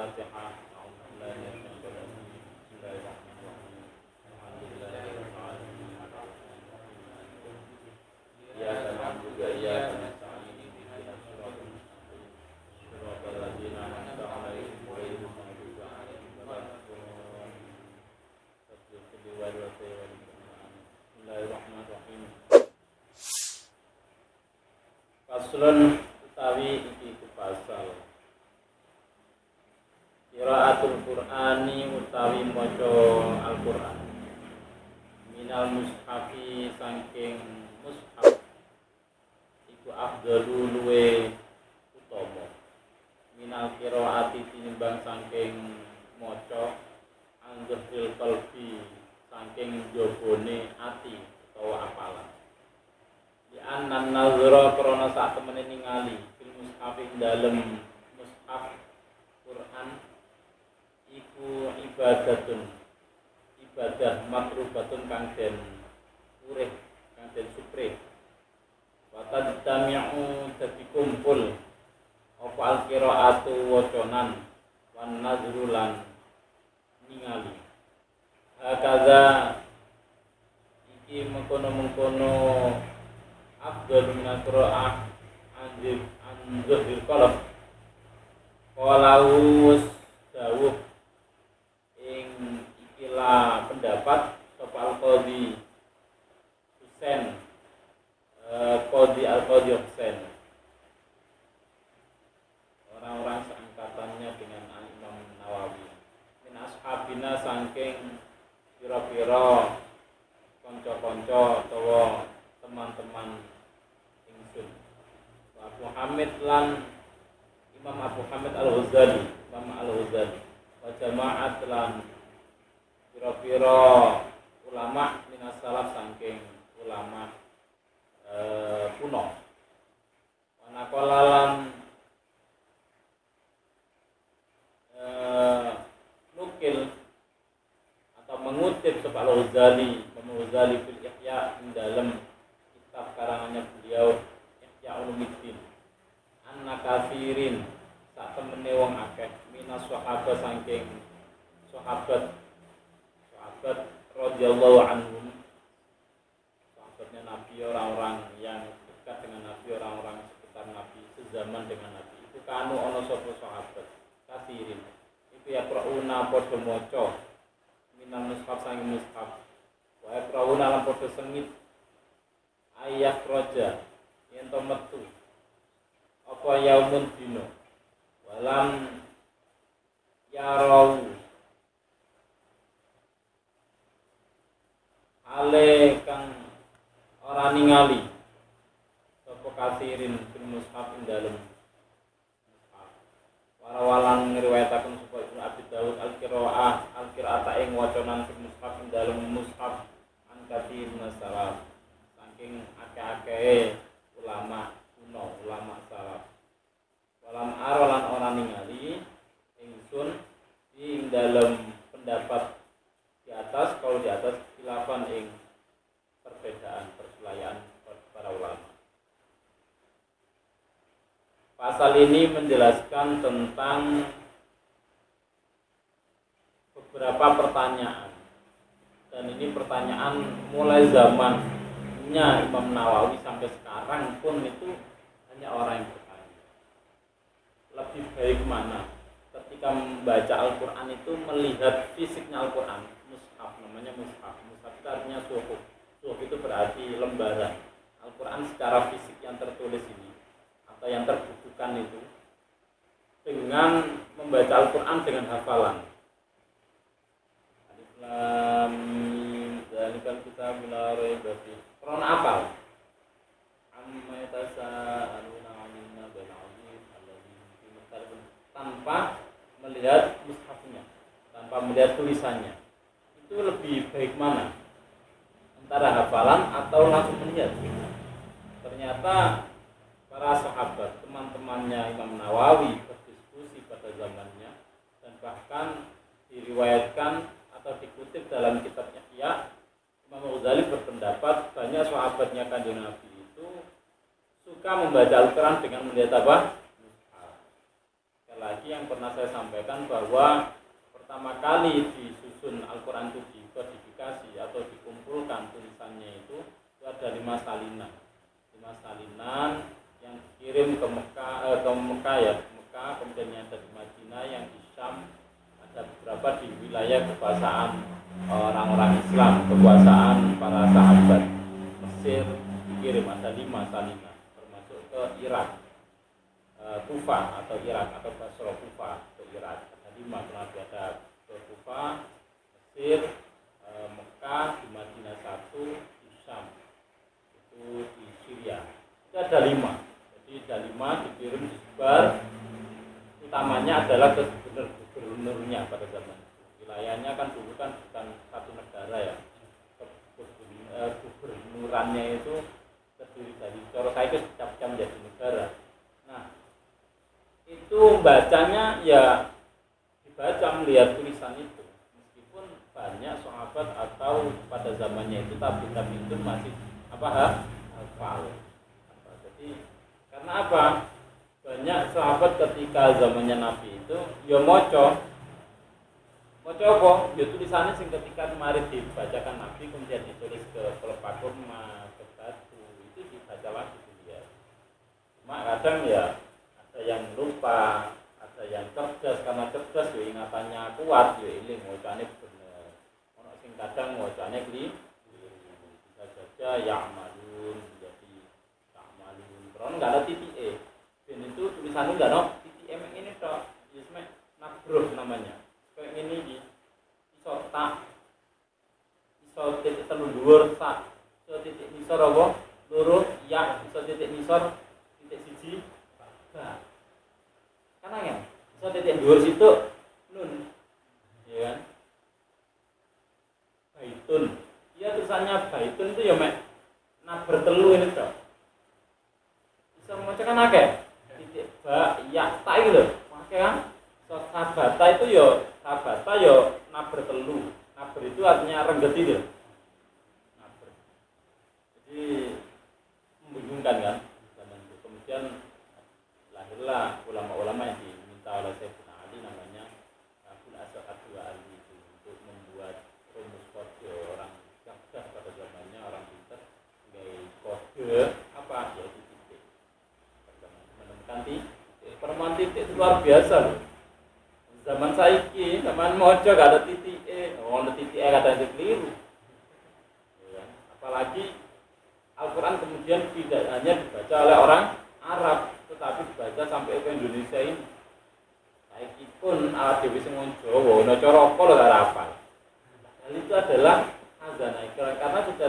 Al-Fatihah. A'udzubillahi minasyaitonir rajim. Bismillahirrahmanirrahim. Alhamdulillahirabbil alamin. Iyyaka na'budu wa iyyaka nasta'in. Ihdinas siratal mustaqim. Shiratal ladzina an'amta 'alaihim ghairil maghdubi 'alaihim waladdallin. Bismillahirrahmanirrahim. Faslun utawi iki pasal qiraatul Qur'ani utawi maca Al-Qur'an minal mushafi saking mushaf iku afdalu luwe utama minal qiraati tinimbang saking maca anggeril qalbi saking jabone ati utawa apalan di anan nazara krana sak temene ningali fil mushafi dalem mushaf Quran iku ibadah makrubatun kang den urih kang den suprih wa tadjami'u dadi kumpul apa al-qiraatu waconan wan nazru lan ningali hakaza iki mengkono-mengkono afdal min qira'ah anzir qalb qalawus dawuh ing ikilah pendapat sapa al-qadhi Husain qadhi Husain orang-orang seangkatannya dengan Imam Nawawi min ashabina saking pira-pira kanca-kanca utawa teman-teman ingsun Abu Hamid lan Imam Abu Hamid Al-Ghazali wa jama'at lan pira-pira ulama minas salaf saking ulama kuno wa naqala lan nukil atau mengutip sapa Al-Ghazali fil Ihya ing dalem kitab karangannya beliau Ihya Ulumuddin anna kafirin sak temene wong akeh minas sahabat saking sahabat radhiyallahu anhum sahabatnya Nabi, orang-orang yang dekat dengan Nabi, orang-orang sekitar Nabi, sezaman dengan Nabi itu kanu ana sapa sahabat kafirin itu ya qrauna padha maca minan mushaf saking mushaf wa qrauna lan padha sengit ayat raja yen to metu apa yaumun dino walam yarau ale kang ora ningali sapa kafirin fil mushaf ing dalem mushaf warawalan ngriwayataken sapa Ibnu Abi Dawud al-qiraa'ata ing wacanan fil mushaf ing dalem mushaf an kafirin salaf saking akeh-akehe ulama kuno, ulama salaf. Walam arolan orang ningali ingsun di dalam pendapat di atas, kalau di atas khilafan ing perbedaan perselaian para ulama. Pasal ini menjelaskan tentang beberapa pertanyaan. Dan ini pertanyaan mulai zamannya Imam Nawawi sampai sekarang pun itu hanya orang yang bertanya. Lebih baik mana ketika membaca Al-Quran itu melihat fisiknya Al-Quran, mushaf, namanya mushaf. Mushaf itu artinya suhuf. Suhuf itu berarti lembaran. Al-Quran secara fisik yang tertulis ini atau yang terbukukan itu dengan membaca Al-Quran dengan hafalan. Alif Lam Mim Dzalikal Kitabul La Raiba Fihi. Krana apal. Amma yatasaaluna 'anil naba'il 'adzim alladzi fihi mukhtalifun tanpa melihat mushafnya, tanpa melihat tulisannya. Itu lebih baik mana? Antara hafalan atau langsung melihat? Ternyata para sahabat, teman-temannya Imam Nawawi berdiskusi pada zamannya dan bahkan diriwayatkan atau dikutip dalam kitabnya Ihya. Imam Ghazali berpendapat banyak sahabatnya Kanjeng Nabi itu suka membaca Al-Quran dengan melihat apa? Mushaf. Sekali lagi yang pernah saya sampaikan bahwa pertama kali disusun Al-Quran itu dikodifikasi atau dikumpulkan tulisannya itu ada 5 salinan. 5 salinan yang dikirim ke Mekah, Mekah, kemudian yang ada di Madinah, yang di Syam, ada beberapa di wilayah kekuasaan orang-orang Islam, kekuasaan para sahabat. Mesir dikirim ada 5 salinan, termasuk ke Irak, Kufah atau Irak atau Basra Kufah ke Irak. Ada 5 pernah ada ke Kufah, Mesir, Mekah, di Madinah 1, di Syam, itu di Syria. Itu ada 5. Jadi ada 5 dikirim disebar. Utamanya adalah ke gubernurnya pada zaman itu. Wilayahnya kan dulu kan bukan satu negara ya. Gubernurannya itu terdiri dari cara saya itu pecah-pecah menjadi negara. Nah, itu bacanya ya dibaca melihat tulisan itu. Meskipun banyak sahabat atau pada zamannya itu tabi'in itu masih hafal. Jadi karena apa? Banyak sahabat ketika zamannya Nabi itu ya maca apa? Ya tulisannya sing ketika kemarin dibacakan Nabi kemudian ditulis ke pelepah kurma, ke batu, itu dibaca lagi dia. Cuma kadang ya ada yang lupa, ada yang cerdas, karena cerdas ya ingatannya kuat, ya iling wacane bener. Ono sing kadang wacane keliru. Bisa saja ya'malun menjadi ta'malun. Karena enggak ada titik E. Dan itu tulisannya enggak ada titik E ini tok. Ya semek nabruh namanya. Kayak ini di iso tak iso titik telu dhuwur sak iso titik nisor apa loro ya iso titik nisor titik siji ba kan ya iso titik dhuwur situ nun ya kan baitun iya tulisannya baitun itu ya mek naber telu ini tok iso maca kan akeh titik ba ya tak iki lho akeh kan so sabata itu yo sabata yo naber telu. Naber itu artinya rengget itu. Naber. Jadi membingungkan kan zaman itu. Kemudian lahirlah ulama-ulama yang diminta oleh Sayyidina Ali namanya Abul Asad Ali itu untuk membuat rumus kode orang cerdas pada zamannya, orang pintar sebagai kode apa ya titik. Menemukan titik. Penemuan titik itu luar biasa loh. Zaman saiki, zaman mojo gak ada titik E, ada titik E kadang keliru. Ya, apalagi Al-Quran kemudian tidak hanya dibaca oleh orang Arab, tetapi dibaca sampai ke Indonesia ini. Saiki pun ala dewi sing Jawa, ana cara apa lho gak hafal. Hal itu adalah hazanah karena sudah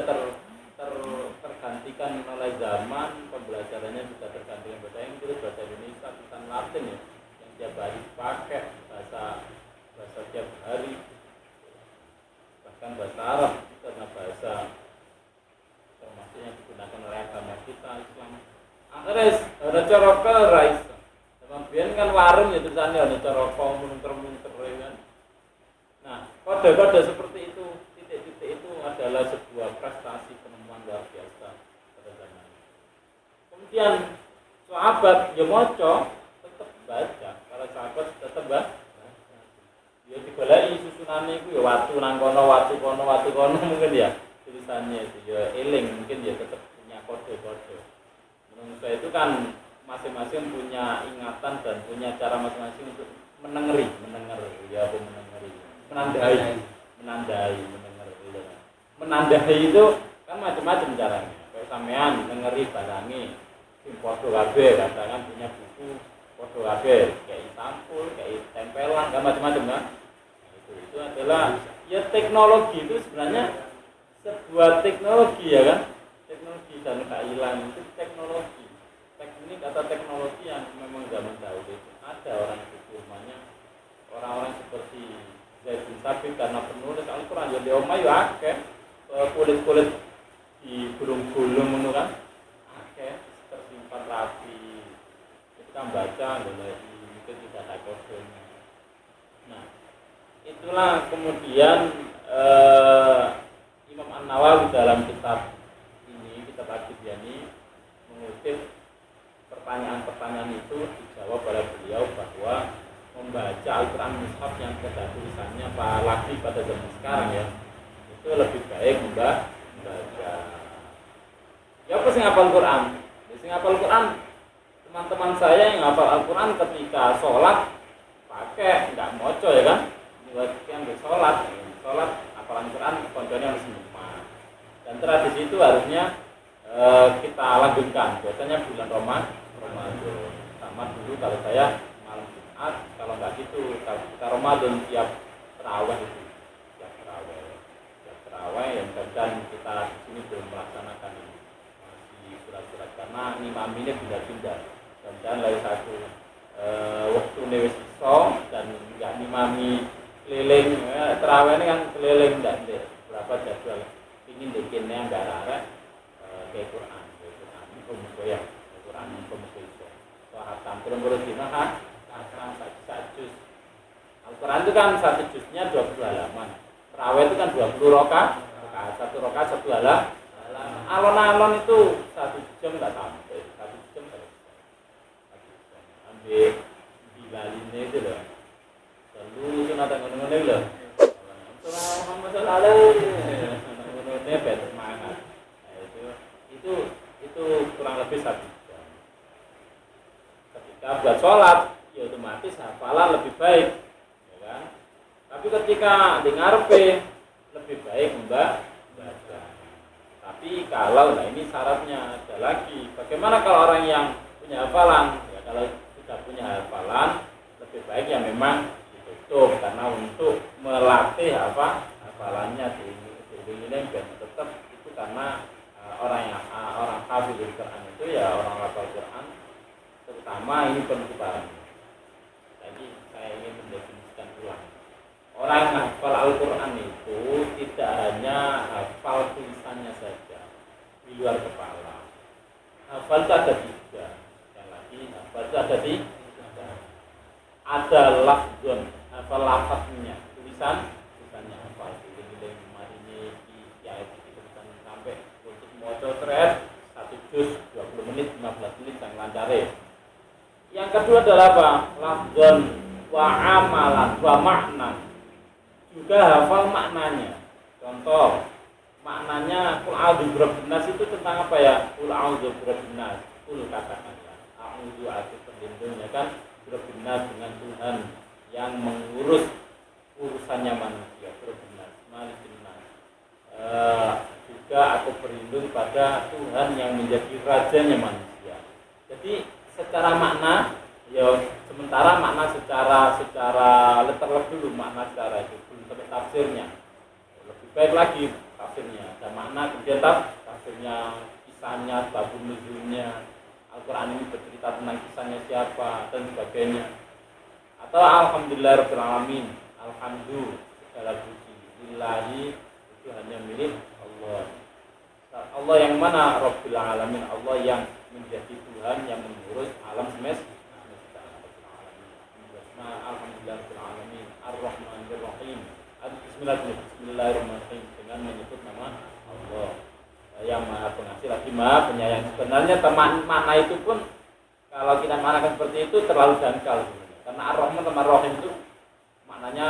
tergantikan oleh zaman, pembelajarannya sudah tergantikan bahasa Inggris, bahasa Indonesia, bukan Latin ya. Tiap hari dipakai bahasa tiap hari, bahkan bahasa Arab karena bahasa termasuk yang digunakan oleh agama kita Islam. Akhirnya ada cara kerais. Kemudian kan warung ya tulisannya ada cara munter-munter kan. Nah kode-kode seperti itu, titik-titik itu adalah sebuah prestasi penemuan luar biasa pada zaman itu. Kemudian sahabat ya moco tetap baca. Kalau sahabat tetap ya digoleki susunane iku ya watu nang kono mungkin ya tulisannya itu ya eling mungkin ya tetap punya kode-kode. Menurut saya itu kan masing-masing punya ingatan dan punya cara masing-masing untuk menengeri ya apa menandai itu kan macam-macam caranya. Kayak sampean menengeri balangi sing padha kabeh kadang punya buku foto kabeh kayak sampul, kayak tempelan, kan macam-macam kan. Itu adalah ya teknologi itu sebenarnya sebuah teknologi ya kan. Teknologi dan kehilangan itu teknologi. Teknik atau teknologi yang memang zaman dahulu itu ada orang itu rumahnya orang-orang seperti Zaid bin Thabit karena penulis Al-Quran ya di omah ya akeh kulit-kulit di gulung-gulung ngono kan. Akeh tersimpan rapi. Kita baca mungkin tidak ada kodenya. Nah, itulah kemudian Imam An-Nawawi dalam kitab ini, kitab Al-Tibyani mengutip pertanyaan-pertanyaan itu dijawab oleh beliau bahwa membaca Al-Quran mushaf yang pada tulisannya apalagi pada zaman sekarang ya, itu lebih baik membaca. Ya apa sih ngapal Quran? Sing ngapal Quran teman-teman saya yang ngapal Al-Quran ketika sholat pakai nggak moco ya kan? Yang sholat hafalan Quran konconya harus semua. Dan tradisi itu harusnya kita lanjutkan. Biasanya bulan Ramadan. Sama dulu kalau saya malam Jumat, kalau nggak gitu kita Ramadan tiap terawih itu, tiap terawih yang kadang kita di sini belum melaksanakan ini masih surat-surat karena imam ini pindah-pindah dan lain satu waktu wis iso dan nggak nimami keliling terawih ini kan keliling dan berapa jadwal ingin bikinnya nggak ada ke Quran ya Quran itu hatam terus dina hatam satu juz. Al-Quran itu kan satu juznya 20 halaman. Terawih itu kan 20 rakaat, satu rakaat satu halaman. Alon-alon itu 1 jam enggak sampai, 1 jam selesai. Ambil bilalinnya itu loh. Lalu itu nada ngono-ngono loh. Muhammad sallallahu alaihi wasallam. Ngono-ngono semangat. Itu kurang lebih 1 jam. Ketika buat sholat, ya otomatis hafalan lebih baik, ya kan? Tapi ketika di ngarepe lebih baik membaca. Tapi kalau ini syaratnya ada lagi. Bagaimana kalau orang yang punya hafalan? Ya kalau sudah punya hafalan, lebih baik ya memang ditutup karena untuk melatih hafalannya di biar tetap itu karena orang hafizul Quran itu ya orang hafal Quran terutama ini perlu dipahami. Jadi saya ingin mendefinisikan ulang. Orang yang hafal Al-Quran itu tidak hanya hafal tulisannya saja di luar kepala. Hafal itu ada 3. Yang lagi hafal itu ada 3. Ada lafzun, hafal lafaznya, tulisannya hafal. Giling-giling ini di ayat itu sampai untuk moco thread 1 juz 20 menit 15 menit yang lancare. Yang kedua adalah apa? Lafzun wa amalan wa makna. Juga hafal maknanya. Contoh, maknanya qul a'udzu birabbin nas itu tentang apa ya? Qul a'udzu birabbin nas. Qul katakanlah, a'udzu aku berlindung ya kan birabbin nas dengan Tuhan yang mengurus urusannya manusia, birabbin nas, malikin nas. Juga aku berlindung pada Tuhan yang menjadi rajanya manusia. Jadi secara makna ya sementara makna secara letterlek dulu makna secara itu belum sampai tafsirnya. Lebih baik lagi tafsirnya. Ada makna kemudian tafsirnya, kisahnya, babun nuzulnya. Al-Qur'an ini bercerita tentang kisahnya siapa dan sebagainya. Atau alhamdulillahirabbil alamin. Alhamdulillah segala puji lillahi itu hanya milik Allah. Allah yang mana? Rabbil alamin. Allah yang menjadi Tuhan yang mengurus alam semesta. Alhamdulillahirabbil alamin. Ar-Rahmanir Rahim. Bismillahirrahmanirrahim dengan menyebut nama Allah yang Maha Pengasih lagi Maha Penyayang. Sebenarnya makna itu pun kalau kita maknakan seperti itu terlalu dangkal sebenarnya. Karena Ar-Rahman sama Ar-Rahim itu maknanya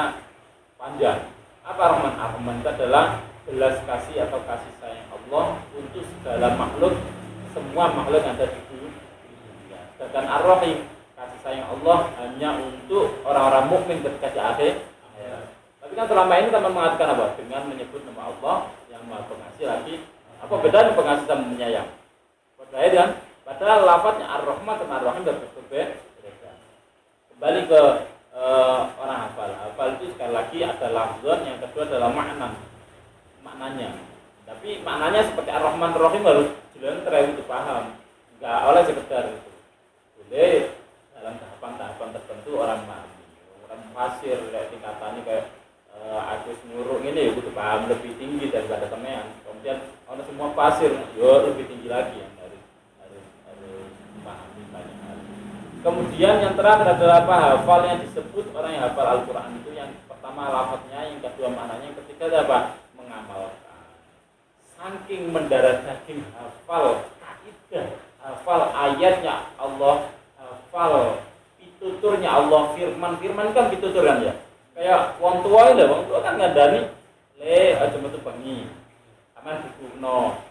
panjang. Apa Ar-Rahman? Ar-Rahman itu adalah belas kasih atau kasih sayang Allah untuk segala makhluk, semua makhluk yang ada di dunia. Sedangkan Ar-Rahim, kasih sayang Allah hanya untuk orang-orang mukmin ketika di akhir. Tapi kan selama ini teman mengatakan apa? Dengan menyebut nama Allah yang Maha Pengasih lagi. Apa bedanya pengasih sama penyayang? Berbeda kan? Padahal lafadznya Ar-Rahman sama Ar-Rahim berbeda. Kembali ke orang hafal. Hafal itu sekali lagi ada lafzon, yang kedua adalah maknanya. Tapi maknanya seperti Ar-Rahman Ar-Rahim harus jelas terus dipaham. Enggak oleh sekedar itu. Boleh dalam tahapan-tahapan tertentu orang memahami. Orang fasir kayak tingkatannya kayak Agus Nurung ini itu paham lebih tinggi daripada teman. Kemudian orang semua fasir yo lebih tinggi lagi yang harus memahami banyak hal. Kemudian yang terakhir adalah apa? Hafal yang disebut orang yang hafal Al-Quran itu yang pertama lafadznya, yang kedua maknanya, yang ketiga adalah apa? Mengamalkan. Saking mendarah daging hafal kaidah, hafal ayatnya Allah, hafal pituturnya Allah, firman Zaman kan pitutur kan ya. Kayak wong tua kan ngandani aja metu bengi. Aman dikuno.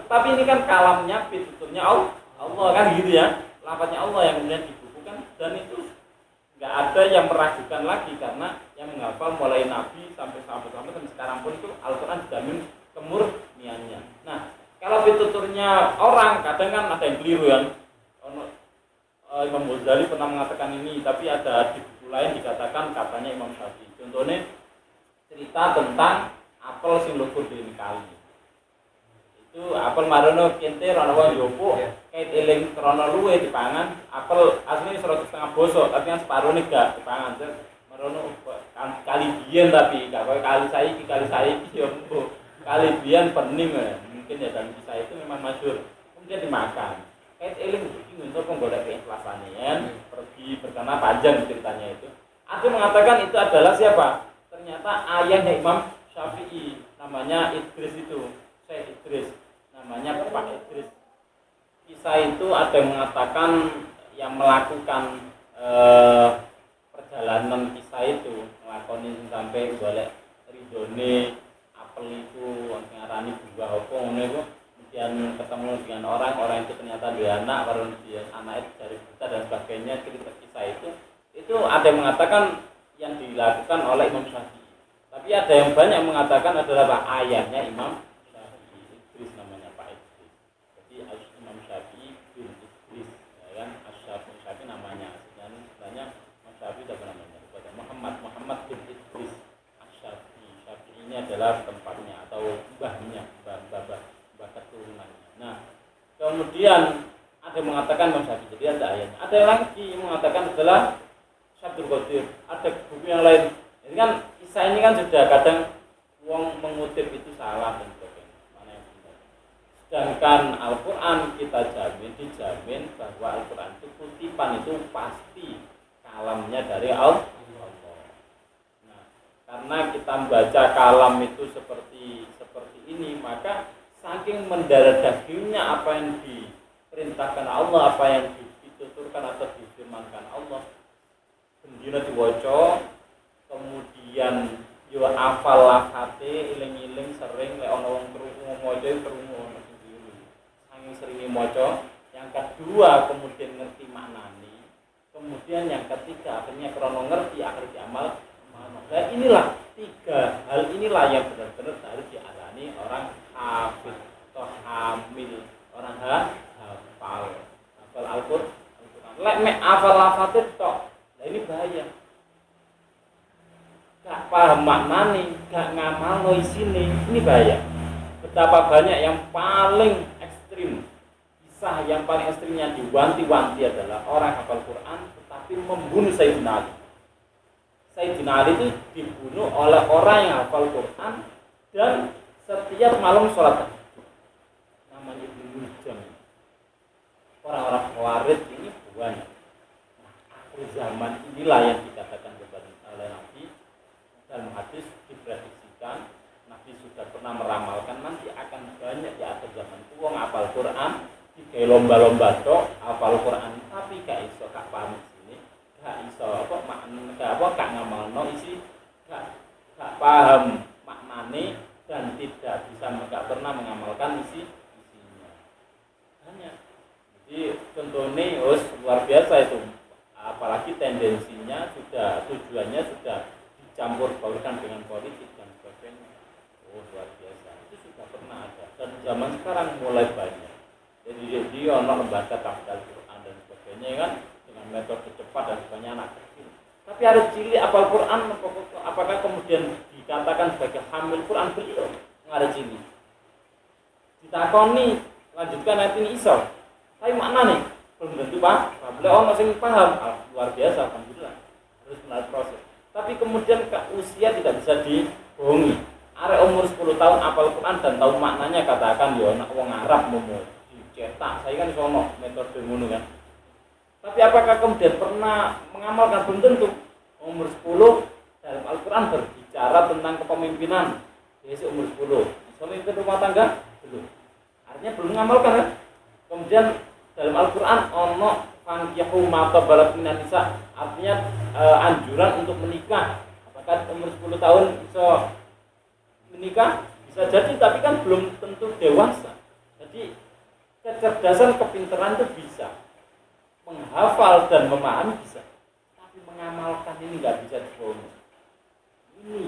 Tapi ini kan kalamnya pituturnya Allah kan gitu ya. Lafaznya Allah yang kemudian dibukukan dan itu nggak ada yang meragukan lagi karena yang menghafal mulai Nabi sampai sekarang pun itu Al-Quran dijamin kemurniannya. Nah, kalau pituturnya orang kadang kan ada yang keliru kan. Imam Ghazali pernah mengatakan ini, tapi ada di buku lain dikatakan katanya Imam Syafi'i. Contohnya cerita tentang apel sing lukur di kali. Itu apel marono kente rono wong jopo kait eling krono luwe dipangan. Apel asline 100,5 bosok, tapi kan separone gak dipangan. Marono kali biyen tapi gak koyo kali saiki yo kali biyen pening mungkin ya, dan kisah itu memang masyhur. Kemudian dimakan. Kait eling iki untuk menggolek keikhlasannya ya. Pergi berkana panjang ceritanya itu. Ada mengatakan itu adalah siapa? Ternyata ayahnya Imam Syafi'i, namanya Idris itu, Syekh Idris, namanya Pak Idris. Kisah itu ada yang mengatakan yang melakukan perjalanan kisah itu, ngelakoni sampai golek ridone apel itu, ngarani buah apa ngono iku, kemudian ketemu dengan orang itu ternyata dia anak, baru dia anak itu dari buta dan sebagainya. Cerita kisah itu ada yang mengatakan yang dilakukan oleh Imam Syafi'i. Tapi ada yang banyak mengatakan adalah ayahnya Imam Syafi'i, Idris namanya Pak Idris. Jadi Imam Syafi'i bin Idris, ya kan? Syafi'i namanya sebenarnya Imam Syafi'i apa namanya? Muhammad bin Idris Syafi'i. Syafi'i ini adalah tempatnya atau mbahnya, mbah keturunannya. Nah, kemudian ada yang mengatakan Imam Syafi'i, jadi ada ayahnya. Ada yang lagi mengatakan adalah Syabdul Qadir, ada buku yang lain. Ini kan kisah ini kan sudah kadang wong mengutip itu salah dan sebagainya. Mana yang benar? Sedangkan Al-Quran kita dijamin bahwa Al-Quran itu kutipan itu pasti kalamnya dari Allah. Nah, karena kita membaca kalam itu seperti ini, maka saking mendarah dagingnya apa yang diperintahkan Allah, apa yang dituturkan atau difirmankan Allah, bendina diwaca, kemudian yo hafal lafate, iling-iling sering lek ana wong krungu maca krungu ana sendiri. Saking seringe maca, yang kedua kemudian ngerti maknane, kemudian yang ketiga akhirnya krana ngerti akhir diamal. Nah, inilah tiga hal inilah yang benar-benar harus dialami orang hafid atau hamil, orang hafal Al-Qur'an. Lek mek hafal lafate tok, nah ini bahaya. Gak paham maknane, gak ngamalno isine, ini bahaya. Betapa banyak yang paling ekstrim, kisah yang paling ekstrim yang diwanti-wanti adalah orang hafal Quran tetapi membunuh Sayyidina Ali. Sayyidina Ali itu dibunuh oleh orang yang hafal Quran dan setiap malam sholat tahajud. Namanya Ibnu Jam. Orang-orang Khawarij ini banyak. Nah, akhir zaman inilah yang dikatakan oleh Nabi dalam hadis, diprediksikan Nabi sudah pernah meramalkan nanti akan banyak di akhir zaman itu wong hafal Quran digawe lomba-lomba tok hafal Quran tapi gak iso gak paham sini, gak iso gak ngamalno isi, gak paham maknane dan tidak bisa gak pernah mengamalkan isinya. Hanya jadi contohnya luar biasa itu, apalagi tendensinya sudah, tujuannya sudah campur baurkan dengan politik dan sebagainya. Luar biasa. Itu sudah pernah ada dan zaman sekarang mulai banyak. Jadi dia ono lembaga tahfidz Quran dan sebagainya kan dengan metode cepat dan sebagainya anak kecil. Tapi harus cilik apal Quran, apakah kemudian dikatakan sebagai hamil Quran beliau? Nggak cilik. Ditakoni lanjutkan ayat ini iso. Tapi makna nih belum tentu Pak. Beliau ono sing paham. Luar biasa alhamdulillah. Harus melalui proses. Tapi kemudian usia tidak bisa dibohongi. Arek umur 10 tahun apal Quran dan tahu maknanya katakan ya anak wong Arab mau dicetak. Saya kan sono metode ngono kan. Tapi apakah kemudian pernah mengamalkan? Belum tentu. Umur 10 dalam Al-Quran berbicara tentang kepemimpinan. Dia umur 10. Pemimpin rumah tangga belum. Artinya belum mengamalkan kan? Kemudian dalam Al-Quran ono fankihu ma tabarat minan nisa, artinya anjuran untuk menikah. Apakah umur 10 tahun bisa menikah? Bisa jadi, tapi kan belum tentu dewasa. Jadi kecerdasan, kepintaran itu bisa, menghafal dan memahami bisa, tapi mengamalkan ini nggak bisa dibohongi. Ini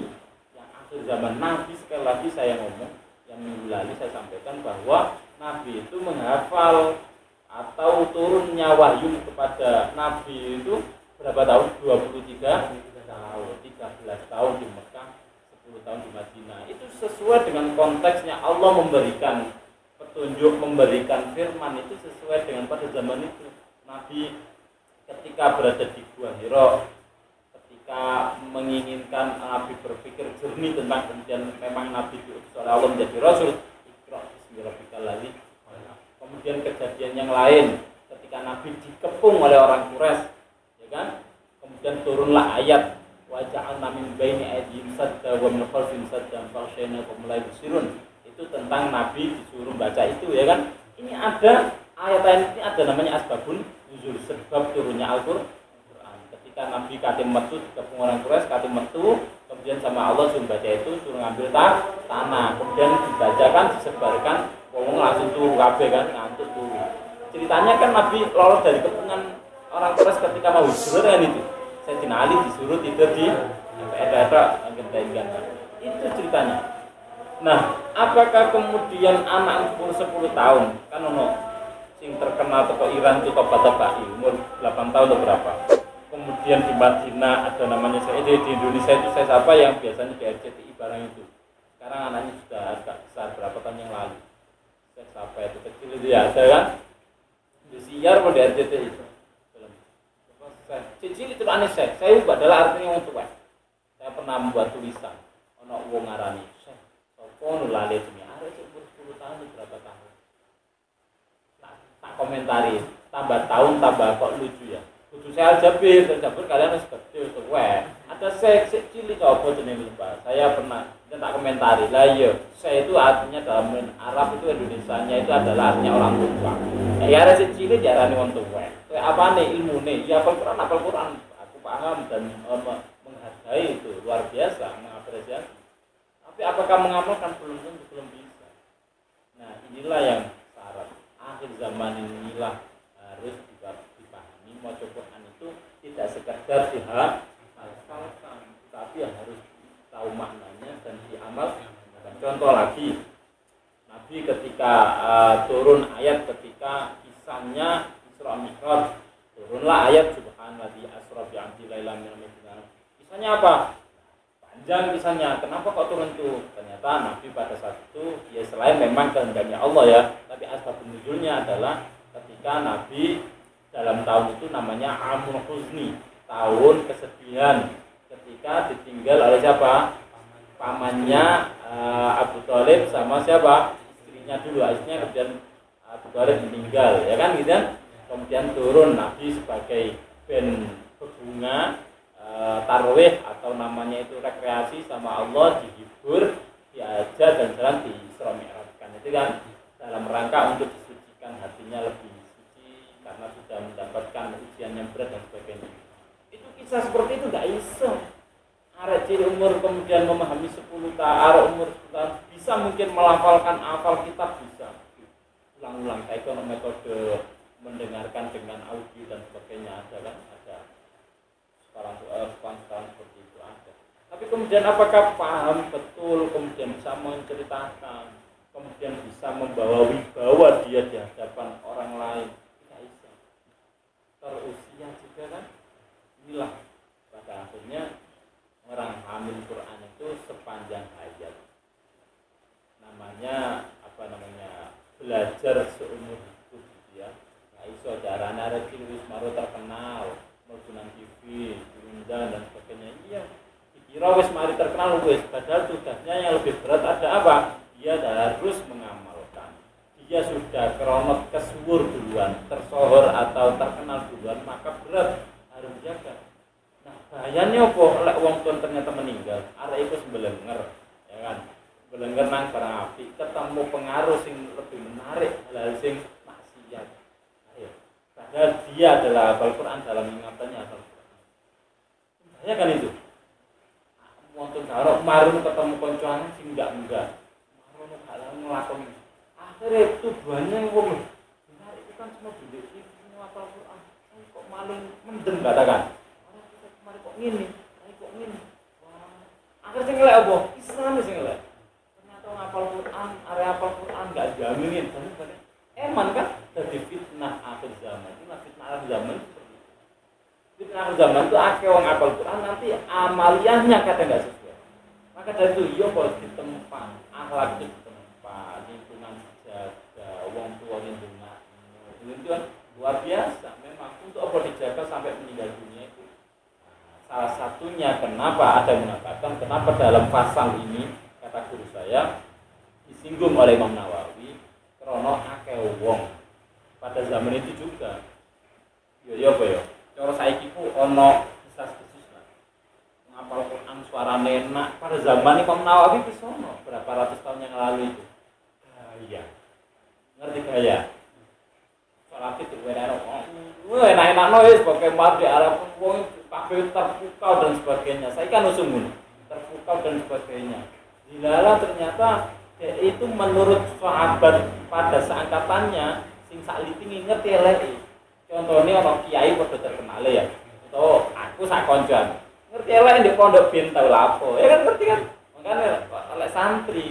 yang akhir zaman. Nabi, sekali lagi saya ngomong, yang minggu lalu saya sampaikan bahwa Nabi itu menghafal atau turunnya wahyu kepada Nabi itu berapa tahun? 23 tahun, 13 tahun di Mekah, 10 tahun di Madinah. Itu sesuai dengan konteksnya. Allah memberikan petunjuk, memberikan firman itu sesuai dengan pada zaman itu. Nabi ketika berada di Gua Hira, ketika menginginkan, Nabi berpikir jernih tentang, kemudian memang Nabi diutus oleh Allah menjadi Rasul. Iqra bismi rabbikal ladzi. Kemudian kejadian yang lain ketika Nabi dikepung oleh orang Quraisy, ya kan? Kemudian turunlah ayat wa ja'alna min baini aydihim sadda wa min khalfihim saddan faghshaynahum la yubsirun. Itu tentang Nabi disuruh baca itu, ya kan? Ini ada ayat ini, ada namanya asbabun nuzul, sebab turunnya Al-Qur'an. Ketika Nabi katim metu dikepung orang Quraisy, katim metu, kemudian sama Allah suruh baca itu, suruh ngambil tanah, kemudian dibacakan, disebarkan, ngomong langsung turu kabeh kan, ngantuk turu. Ceritanya kan Nabi lolos dari kepungan orang Quraisy ketika mau hijrah kan itu. Sayyidina Ali disuruh tidur di daerah genteng. Itu ceritanya. Nah, apakah kemudian anak umur 10 tahun kan ono sing terkenal toko Iran itu Toba-Tobai umur 8 tahun atau berapa? Kemudian di Madinah ada namanya, saya di Indonesia itu saya siapa yang biasanya di RCTI barang itu. Sekarang anaknya sudah agak besar, berapa tahun yang lalu. Sampai itu kecil itu ya ada kan di siar mau di RCTI itu film cicil itu aneh. Saya juga adalah artinya wong tua. Saya pernah membuat tulisan ono wong ngarani sopo nulale jenenge arek umur 10 tahun berapa tahun. Tak komentari, tambah tahun tambah kok lucu ya. Kudu saya Jabir kalian harus gede tuwek. Ada sek cilik apa jenenge lupa. Saya pernah tak komentari lah, iya saya itu artinya dalam Arab itu Indonesianya itu adalah artinya orang tua. Ya ada cilik diarani orang tua. Kayak apa nih ilmu nih? Ya apal Quran. Aku paham dan menghargai itu luar biasa, mengapresiasi. Tapi apakah mengamalkan belum tentu, belum bisa. Nah inilah yang syarat akhir zaman inilah harus dipahami. Maca Quran itu tidak sekedar dihafalkan, tapi harus tahu maknanya dan diamalkan. Contoh lagi, Nabi ketika turun ayat ketika kisahnya Isra Mi'raj, turunlah ayat subhanalladzi asra bi 'abdihi lailan minal masjidil. Kisahnya apa? Panjang kisahnya. Kenapa kok turun tuh? Ternyata Nabi pada saat itu ya selain memang kehendaknya Allah ya, tapi asbabun nuzulnya adalah ketika Nabi dalam tahun itu namanya Amul Huzni, tahun kesedihan, ketika ditinggal oleh siapa? Pamannya Abu Thalib sama siapa? Istrinya dulu, istrinya kemudian Abu Thalib meninggal, ya kan gitu kan? Kemudian turun Nabi sebagai ben berbunga, tarwih atau namanya itu rekreasi sama Allah, dihibur, diajar dan jalan di Isra Mi'rajkan. Itu kan dalam rangka untuk disucikan hatinya lebih suci karena sudah mendapatkan ujian yang berat dan sebagainya. Itu kisah seperti itu enggak iso. Arek cilik umur kemudian memahami 10 tahun, arek umur 10 tahun bisa mungkin melafalkan hafal kitab bisa. Ulang-ulang kayak itu metode mendengarkan dengan audio dan sebagainya ada kan? Ada. Sekarang seperti itu ada. Tapi kemudian apakah paham betul, kemudian bisa menceritakan, kemudian bisa membawa wibawa dia di hadapan orang lain? Tidak bisa. Terusia juga kan? Inilah pada akhirnya orang hamil Quran itu sepanjang hayat. Namanya belajar seumur hidup gitu ya. Nggak iso darana arek wis maro terkenal, mlebu TV, diundang dan sebagainya. Iya. Dikira wis mari terkenal wis, padahal tugasnya yang lebih berat ada apa? Dia harus mengamalkan. Dia sudah keronot kesuwur duluan, tersohor atau terkenal duluan, maka berat harus dijaga. Bahayanya apa? Lek wong tuan ternyata meninggal, arek iku sembelenger, ya kan? Sembelenger nang barang api, ketemu pengaruh sing lebih menarik, hal sing maksiat. Ayo, padahal dia adalah hafal Quran, dalam ingatannya hafal Quran. Bahaya kan itu. Wonten karo marun ketemu koncoan sing enggak. Marun gak nglakoni. Akhirnya tujuannya wong benar itu kan cuma beli semua hafal Quran. Kok maling mendem katakan. Orang kita kemarin kok ngene, kok ngene. Wah, akhirnya sing elek apa? Islam sing elek. Ternyata ngapal Quran, area hafal Quran enggak jaminin kan. Eman kan jadi fitnah akhir zaman. Itu fitnah akhir zaman seperti itu. Fitnah akhir zaman itu akeh wong hafal Quran nanti amaliyahnya kadang enggak sesuai. Maka dari itu yo kalau di tempat akhlak itu di tempat lingkungan dijaga, wong tua lindungan. Itu kan luar biasa. Memang untuk apa dijaga sampai meninggal dunia itu. Salah satunya kenapa ada mengatakan kenapa dalam pasal ini kata guru saya disinggung oleh Imam Nawawi krono akeh wong pada zaman itu juga yo apa yo cara saiki ku ono kisah-kisah lah ngapal Quran suarane enak pada zaman Imam Nawawi wis ono berapa ratus tahun yang lalu itu gaya ngerti gaya salat itu enak-enak wis pokoke mati arep wong kabeh terpukau dan sebagainya saya kan usumun terpukau dan sebagainya dilala ternyata itu menurut sahabat pada seangkatannya sing sakliting ngerti eleke. Contohnya ono kiai padha terkenal ya. Atau aku sak koncoan. Ngerti eleke ndek pondok ben tau lapo. Ya kan ngerti kan? Makanya oleh santri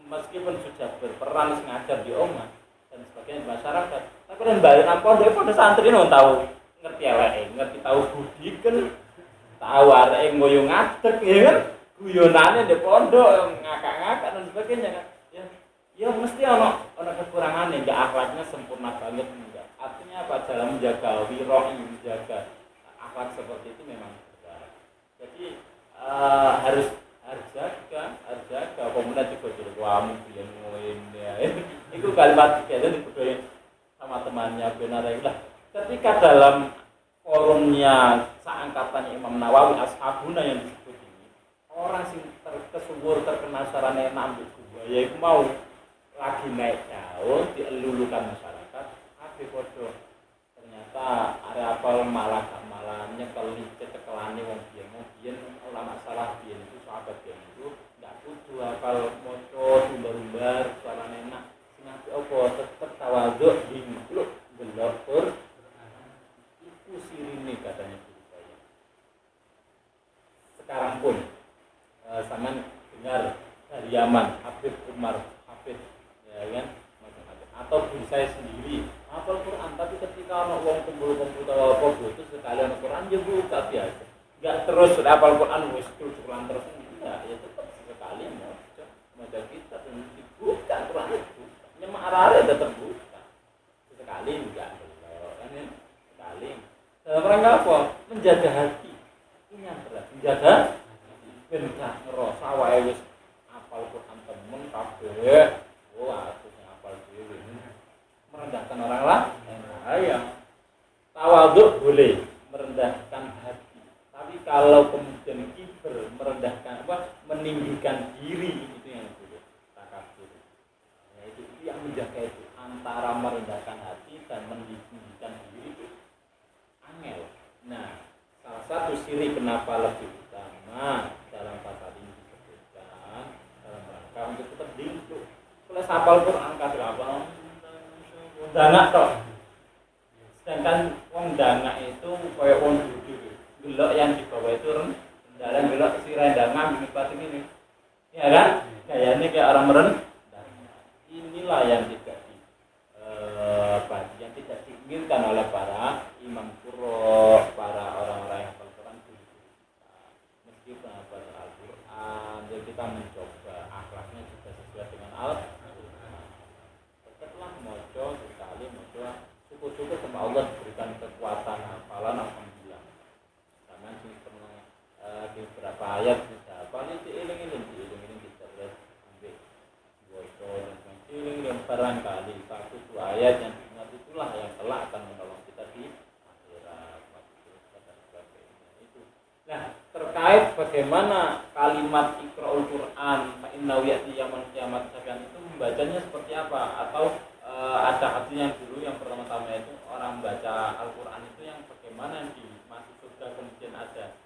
meskipun sudah berperan ngajar di omah dan sebagainya di masyarakat, tapi kan balik nang pondok pada santri non tahu ngerti eleke, ngerti tahu budi kan tahu arek ngoyo ngadeg ya kan? Guyonane di pondok ngakak-ngakak dan sebagainya kan ya mesti ono kekurangan enggak akhlaknya sempurna banget enggak artinya apa dalam menjaga wiroi menjaga akhlak seperti itu memang benar jadi harus jaga pemuda juga jadi kamu biar ngoin ya itu kalimat biasa dibodohin sama temannya benar lah ketika dalam forumnya seangkatannya Imam Nawawi ashabuna yang orang sing terkesubur terkena sarane nambut gua yaitu mau lagi naik daun dielulukan masyarakat kabeh padha ternyata area apal malah nyekel cekelane wong biyen ulama salah biyen itu sahabat biyen itu enggak kudu apal maca sumber-sumber sarane enak sing apik apa tetep tawadhu hingkluk gelor itu sirine katanya guru saya sekarang pun sangat dengar dari Yaman, Habib Umar, Habib, ya kan, macam-macam. Atau guru saya sendiri hafal Quran, tapi ketika orang wong kumpul-kumpul atau apa butuh sekali hafal Quran, ya buka biasa. Enggak terus hafal Quran, wis Quran terus enggak, ya tetap sekali mau kita dan dibuka Quran itu. Nyemak arah ada terbuka. Sekali enggak kan ya, sekali. Dalam rangka apa? Menjaga hati. Ini yang berat, menjaga bentar ngerasa wae wis apal Quran temen kabeh. Wah, aku sing apal dhewe. Merendahkan orang lain. Ya. Tawadhu boleh merendahkan hati. Tapi kalau kemudian kiber merendahkan meninggikan diri itu yang boleh takabur. Ya, itu yang menjaga itu antara merendahkan hati dan meninggikan diri itu angel. Nah, salah satu siri kenapa lebih utama dalam pasal ini disebutkan dalam rangka untuk tetap dihidup. Kalau hafal Quran kasih apa? Dangak toh. Sedangkan wong dangak itu kayak wong duduk. Gelok yang di bawah itu rendah, gelok sirah dangak nikmat ini. Ya kan? Kayaknya kayak orang merendah. Inilah yang tidak yang tidak diinginkan oleh para imam qurra, para orang-orang yang hafal Quran itu. Meskipun hafal Al-Quran, ya kita mencoba akhlaknya juga sesuai dengan Al-Quran. Tetaplah moco sekali moco, syukur-syukur sama Allah diberikan kekuatan hafalan alhamdulillah. Karena di beberapa ayat bisa hafal ini diiling-iling diterus ambil moco dan diiling-iling barangkali satu dua ayat yang diingat itulah yang kelak akan menolong kita di akhirat. Itu. Nah, terkait bagaimana kalimat Iqra'ul Quran fa innahu ya'ti yaumil qiyamah itu membacanya seperti apa atau ada hadis yang dulu yang pertama-tama itu orang baca Al-Quran itu yang bagaimana di masuk surga kemudian ada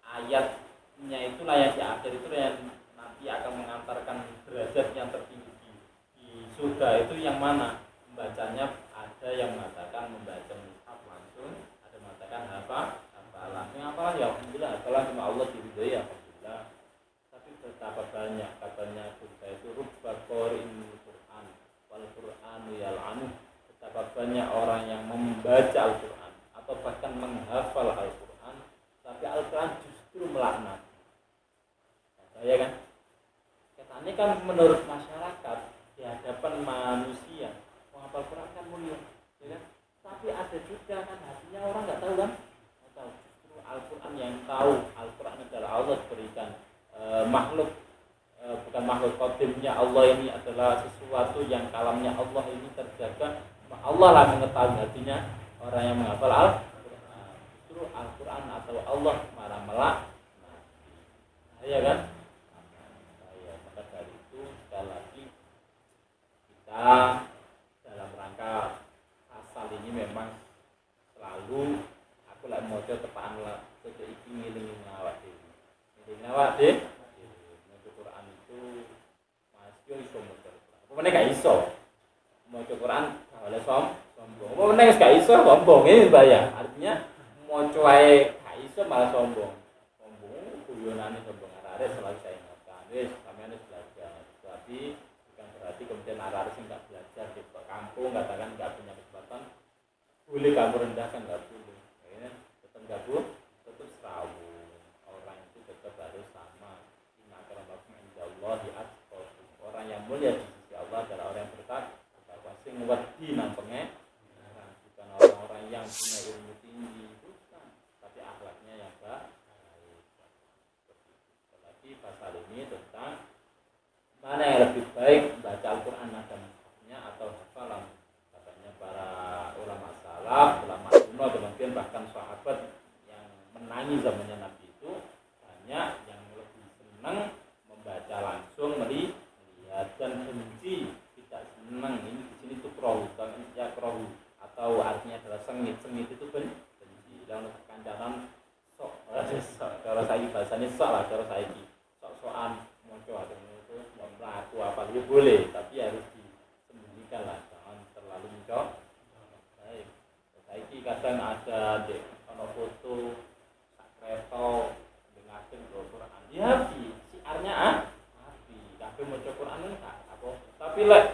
ayatnya itulah yang di akhir itu yang nanti akan mengantarkan derajat yang tertinggi di surga itu yang mana membacanya. Ada yang mengatakan membaca mushaf langsung, ada yang mengatakan hafalan. Yang hafalan ya alhamdulillah, hafalan cuma Allah diridhoi alhamdulillah. Tapi betapa banyak katanya surga itu rubba qari'in Quran wal Qur'anu yal'anu. Betapa banyak orang yang membaca Al-Quran atau bahkan menghafal Al-Quran, tapi Al-Quran justru melaknat. Ya kan? Katanya kan menurut masyarakat di hadapan manusia menghafal Quran kan mulia, ya kan? Tapi ada juga kan hatinya orang nggak tahu kan? Nggak tahu. Justru Al-Quran yang tahu. Al-Quran adalah Allah berikan makhluk, bukan makhluk kodimnya Allah ini adalah sesuatu yang kalamnya Allah ini terjaga. Allah lah mengetahui hatinya orang yang menghafal Al-Quran. Justru Al-Quran atau Allah marah melak, ya kan? Maka dari itu sekali lagi kita dalam rangka asal ini memang selalu aku lagi mau tepaan lah sesuatu iki ngiling awak dhewe. Ngiling awak dhewe. Quran itu masih iso maca Quran. Apa gak iso? Maca Quran oleh sombong. Apa meneh gak iso sombong ini bahaya. Artinya maca ae gak iso malah sombong. Sombong guyonane sombong arek selalu saya ingatkan. Wis sampeyan wis belajar. Tapi bukan berarti kemudian arek sing gak belajar di kampung katakan gak punya kesempatan boleh kamu rendahkan, gak boleh. Ya, tetap gak boleh, tetap serawu. Orang itu tetap harus sama. Inna akramakum indallahi atqakum. Orang yang mulia di sisi Allah adalah orang yang bertakwa. Sing wedi nang pengen, bukan orang-orang yang punya ilmu tinggi, bukan, tapi akhlaknya yang baik. Apalagi pasal ini tentang mana yang lebih baik baca Al-Quran ada mushafnya atau hafalan. Katanya para ulama salaf, ulama kuno, kemudian bahkan sahabat yang menangi zamannya Nabi itu banyak yang lebih senang membaca langsung, melihat, dan benci tidak senang. Ini di sini tuh krohu, ya krohu, atau artinya adalah sengit itu benci. Dan untuk kancanan sok, kalau saya bahasanya sok lah, kalau saya sok-sokan moco atau itu mau melaku apa dia boleh, tapi harus disembunyikan lah, jangan terlalu moco. Baik, saya kadang ada di foto sakreto dengan Quran, ya siarnya api, tapi moco Quran enggak apa, tapi lek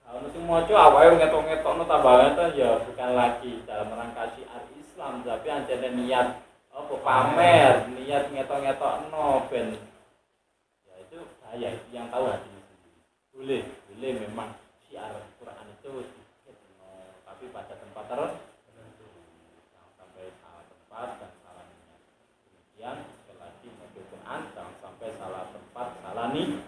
kalau musim moco awalnya ngetok-ngetokno tambahan ya bukan lagi dalam rangka syiar Islam, tapi anjane niat apa pamer, niat ngetok-ngetokno ben ya itu saya yang tahu hatinya sendiri. Boleh memang syiar Quran itu tapi pada tempat tertentu, jangan sampai salah tempat dan salah niat. Kemudian sekali lagi moco Quran jangan sampai salah tempat, salah niat.